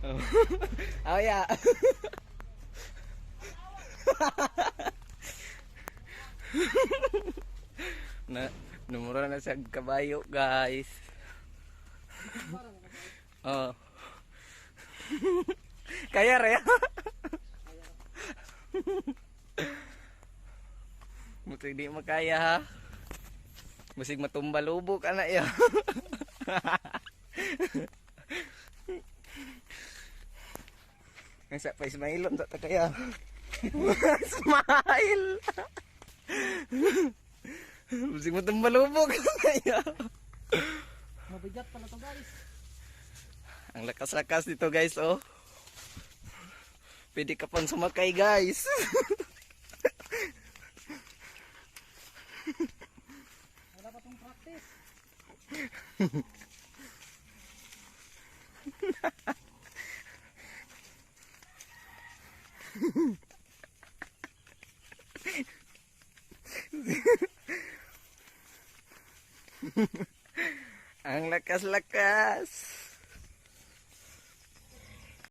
Oh yeah. Na numura na sa kabayo, guys. Oh. Kaya re. Mutig di makaya ha. Musig matumba lubok ana ya. Nasa pa Ismailon ta kaya. Smile. Musig matumba lubok ana ya. Mabigat pala to guys. Ang lakas-lakas dito guys oh. Pwede ka pang sumakay guys. Wala pa tong practice. Ang lakas-lakas.